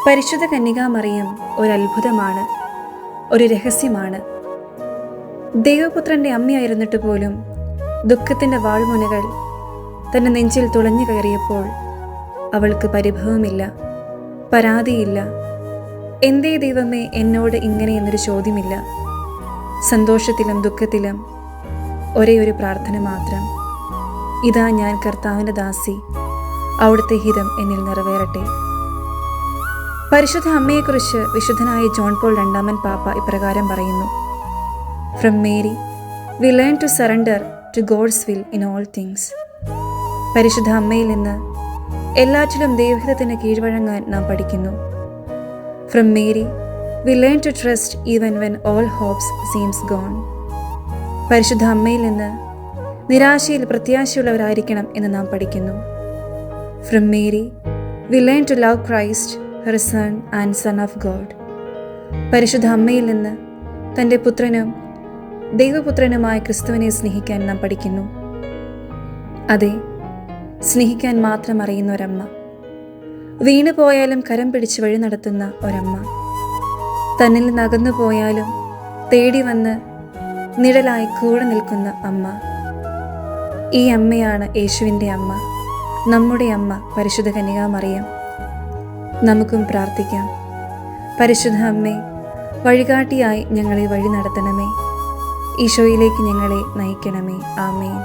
പരിശുദ്ധ കന്യകാമറിയം ഒരത്ഭുതമാണ്, ഒരു രഹസ്യമാണ്. ദൈവപുത്രൻ്റെ അമ്മയായിരുന്നിട്ട് പോലും ദുഃഖത്തിൻ്റെ വാൾമുനകൾ തൻ്റെ നെഞ്ചിൽ തുളഞ്ഞു കയറിയപ്പോൾ അവൾക്ക് പരിഭവമില്ല, പരാതിയില്ല. എന്തേ ദൈവമേ എന്നോട് ഇങ്ങനെ എന്നൊരു ചോദ്യമില്ല. സന്തോഷത്തിലും ദുഃഖത്തിലും ഒരേ ഒരു പ്രാർത്ഥന മാത്രം: ഇതാ ഞാൻ കർത്താവിൻ്റെ ദാസി, അവിടുത്തെ ഹിതം എന്നിൽ നിറവേറട്ടെ. പരിശുദ്ധ അമ്മയെക്കുറിച്ച് വിശുദ്ധനായ ജോൺ പോൾ രണ്ടാമൻ പാപ്പ ഇപ്രകാരം പറയുന്നു: from Mary we learn to surrender to God's will in all things. പരിശുദ്ധ അമ്മയിൽ നിന്ന് എല്ലാറ്റിലും ദൈവഹിതത്തിന് കീഴ്വഴങ്ങാൻ നാം പഠിക്കുന്നു. From Mary we learn to trust even when all hopes seems gone. പരിശുദ്ധ അമ്മയിൽ നിന്ന് നിരാശയിൽ പ്രത്യാശയുള്ളവരായിരിക്കണം എന്ന് നാം പഠിക്കുന്നു. From Mary we learn to love Christ, her son and son of God. പരിശുദ്ധ അമ്മയിൽ നിന്ന് തൻ്റെ പുത്രനും ദൈവപുത്രനുമായ ക്രിസ്തുവിനെ സ്നേഹിക്കാൻ നാം പഠിക്കുന്നു. അതെ, സ്നേഹിക്കാൻ മാത്രം അറിയുന്ന ഒരമ്മ, വീണു പോയാലും കരം പിടിച്ച് വഴി നടത്തുന്ന ഒരമ്മ, തന്നിൽ നിന്ന് അകന്നു പോയാലും തേടി വന്ന് നിഴലായി കൂടെ നിൽക്കുന്ന അമ്മ. ഈ അമ്മയാണ് യേശുവിൻ്റെ അമ്മ, നമ്മുടെ അമ്മ പരിശുദ്ധ കന്യകാമറിയം. നമുക്കും പ്രാർത്ഥിക്കാം: പരിശുദ്ധ അമ്മേ, വഴികാട്ടിയായി ഞങ്ങളെ വഴി നടത്തണമേ, ഈശോയിലേക്ക് ഞങ്ങളെ നയിക്കണമേ. ആമേൻ.